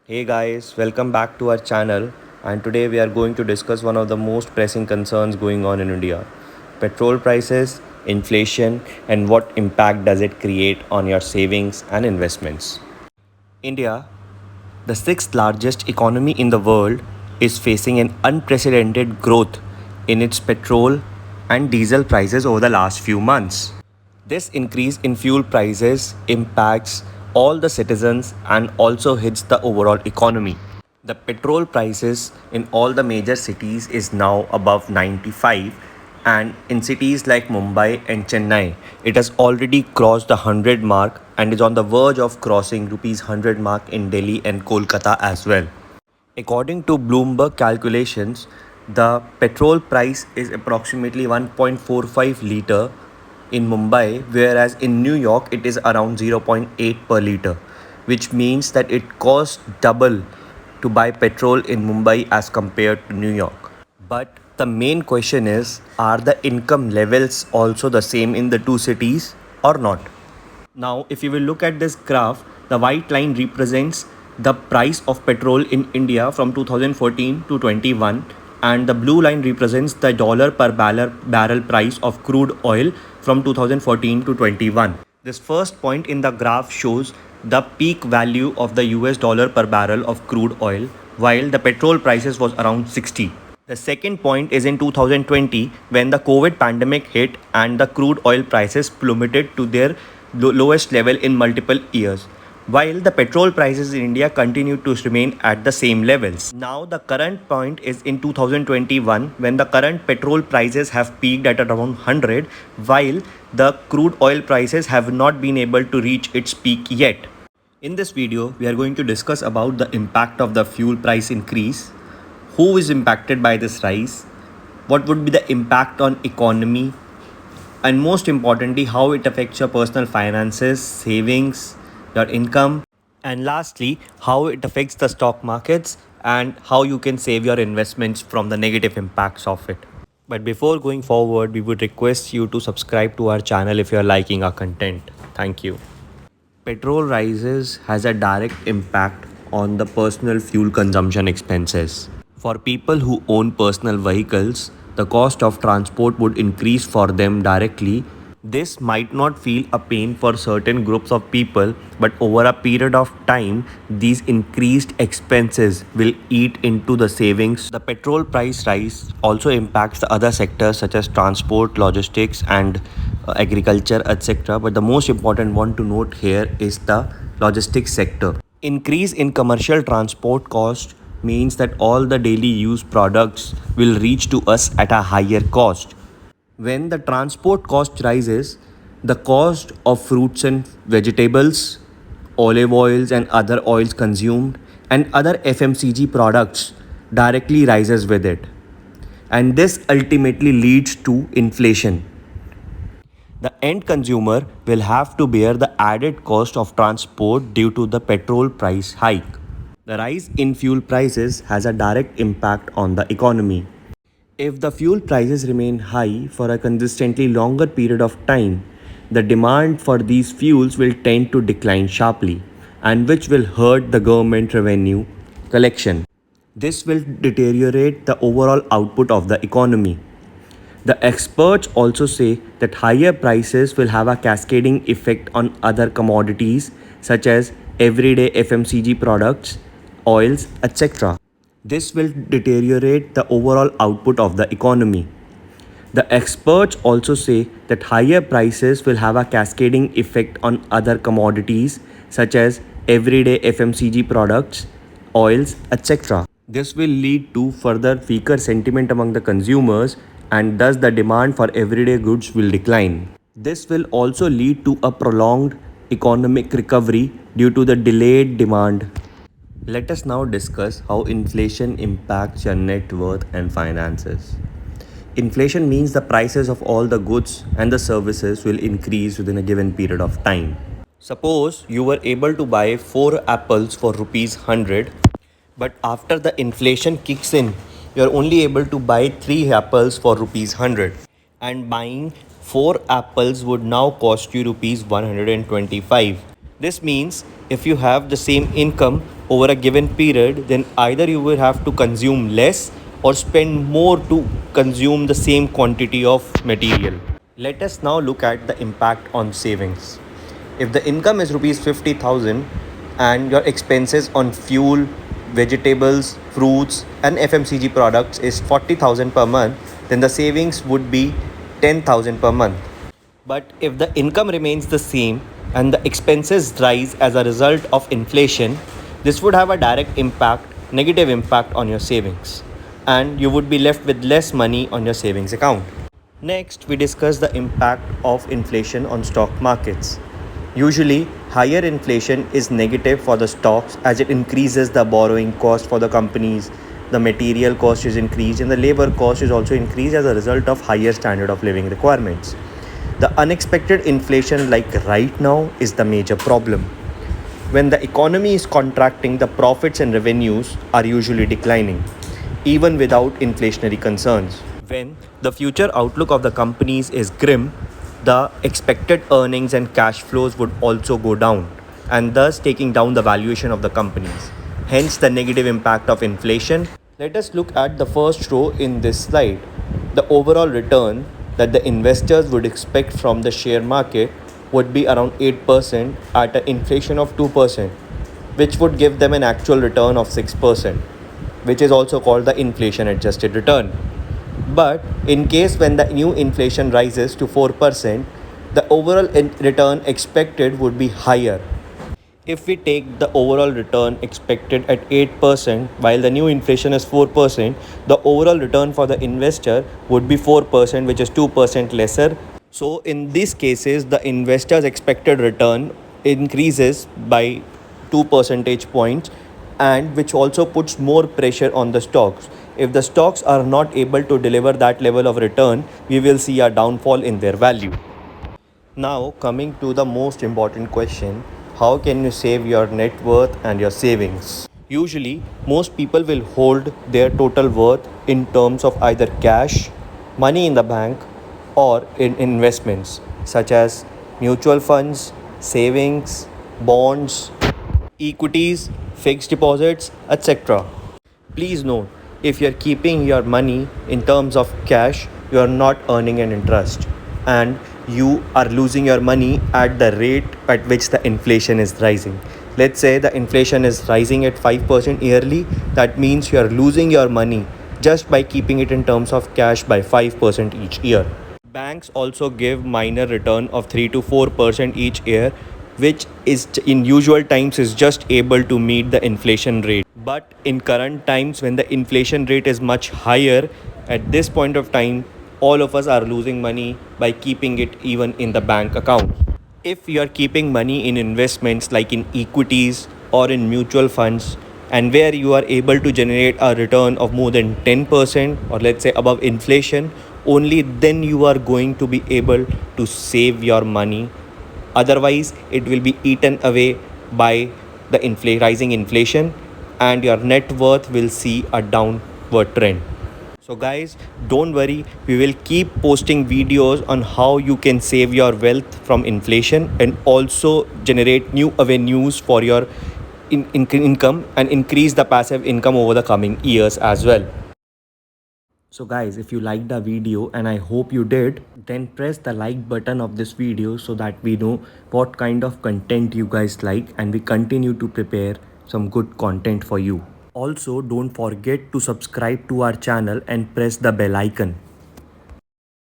Hey guys, welcome back to our channel. And today we are going to discuss one of the most pressing concerns going on in India: petrol prices, inflation, and what impact does it create on your savings and investments. India, the sixth largest economy in the world, is facing an unprecedented growth in its petrol and diesel prices over the last few months. This increase in fuel prices impacts all the citizens and also hits the overall economy. The petrol prices in all the major cities is now above 95, and in cities like Mumbai and Chennai it has already crossed the 100 mark and is on the verge of crossing rupees 100 mark in Delhi and Kolkata as well. According to Bloomberg calculations, the petrol price is approximately 1.45 liter in Mumbai, whereas in New York it is around zero point 0.8 per liter, which means that it costs double to buy petrol in Mumbai as compared to New York. But the main question is, are the income levels also the same in the two cities or not? Now, if you will look at this graph, the white line represents the price of petrol in India from 2014 to 21, and the blue line represents the dollar per barrel price of crude oil from 2014 to 21. This first point in the graph shows the peak value of the US dollar per barrel of crude oil, while the petrol prices was around 60. The second point is in 2020 when the COVID pandemic hit and the crude oil prices plummeted to their lowest level in multiple years, while the petrol prices in India continue to remain at the same levels. Now, the current point is in 2021 when the current petrol prices have peaked at around 100, while the crude oil prices have not been able to reach its peak yet. In this video, we are going to discuss about the impact of the fuel price increase, who is impacted by this rise, what would be the impact on economy, and most importantly how it affects your personal finances, savings, your income, and lastly how it affects the stock markets and how you can save your investments from the negative impacts of it. But before going forward, we would request you to subscribe to our channel if you are liking our content. Thank you. Petrol rises has a direct impact on the personal fuel consumption expenses. For people who own personal vehicles, the cost of transport would increase for them directly. This might not feel a pain for certain groups of people, but over a period of time, these increased expenses will eat into the savings. The petrol price rise also impacts the other sectors such as transport, logistics, and agriculture, etc. But the most important one to note here is the logistics sector. Increase in commercial transport cost means that all the daily use products will reach to us at a higher cost. When the transport cost rises, the cost of fruits and vegetables, olive oils and other oils consumed, and other FMCG products directly rises with it. And this ultimately leads to inflation. The end consumer will have to bear the added cost of transport due to the petrol price hike. The rise in fuel prices has a direct impact on the economy. If the fuel prices remain high for a consistently longer period of time, the demand for these fuels will tend to decline sharply, and which will hurt the government revenue collection. This will deteriorate the overall output of the economy. The experts also say that higher prices will have a cascading effect on other commodities such as everyday FMCG products, oils, etc. This will deteriorate the overall output of the economy. The experts also say that higher prices will have a cascading effect on other commodities such as everyday FMCG products, oils, etc. This will lead to further weaker sentiment among the consumers, and thus the demand for everyday goods will decline. This will also lead to a prolonged economic recovery due to the delayed demand. Let us now discuss how inflation impacts your net worth and finances. Inflation means the prices of all the goods and the services will increase within a given period of time. Suppose you were able to buy 4 apples for rupees 100, but after the inflation kicks in, you are only able to buy 3 apples for rupees 100, and buying 4 apples would now cost you rupees 125. This means if you have the same income over a given period, then either you will have to consume less or spend more to consume the same quantity of material. Let us now look at the impact on savings. If the income is rupees 50,000 and your expenses on fuel, vegetables, fruits, and FMCG products is 40,000 per month, then the savings would be 10,000 per month. But if the income remains the same and the expenses rise as a result of inflation, this would have a direct impact, negative impact on your savings, and you would be left with less money on your savings account. Next, we discuss the impact of inflation on stock markets. Usually, higher inflation is negative for the stocks as it increases the borrowing cost for the companies, the material cost is increased, and the labor cost is also increased as a result of higher standard of living requirements. The unexpected inflation, like right now, is the major problem. When the economy is contracting, the profits and revenues are usually declining, even without inflationary concerns. When the future outlook of the companies is grim, the expected earnings and cash flows would also go down, and thus taking down the valuation of the companies. Hence, the negative impact of inflation. Let us look at the first row in this slide. The overall return that the investors would expect from the share market would be around 8% at an inflation of 2%, which would give them an actual return of 6%, which is also called the inflation adjusted return. But in case when the new inflation rises to 4%, the overall return expected would be higher. If we take the overall return expected at 8% while the new inflation is 4%, the overall return for the investor would be 4%, which is 2% lesser. So in these cases, the investor's expected return increases by 2 percentage points, and which also puts more pressure on the stocks. If the stocks are not able to deliver that level of return, we will see a downfall in their value. Now, coming to the most important question, how can you save your net worth and your savings? Usually, most people will hold their total worth in terms of either cash, money in the bank, or in investments such as mutual funds, savings, bonds, equities, fixed deposits, etc. Please note, if you're keeping your money in terms of cash, you are not earning an interest, and you are losing your money at the rate at which the inflation is rising. Let's say the inflation is rising at 5% yearly, that means you are losing your money just by keeping it in terms of cash by 5% each year. Banks also give minor return of 3 to 4% each year, which is in usual times is just able to meet the inflation rate. But in current times when the inflation rate is much higher, at this point of time all of us are losing money by keeping it even in the bank account. If you are keeping money in investments like in equities or in mutual funds, and where you are able to generate a return of more than 10% or let's say above inflation, only then you are going to be able to save your money. Otherwise, it will be eaten away by the rising inflation, and your net worth will see a downward trend. So guys, don't worry, we will keep posting videos on how you can save your wealth from inflation and also generate new avenues for your income and increase the passive income over the coming years as well. So guys, if you liked the video, and I hope you did, then press the like button of this video so that we know what kind of content you guys like and we continue to prepare some good content for you. Also, don't forget to subscribe to our channel and press the bell icon.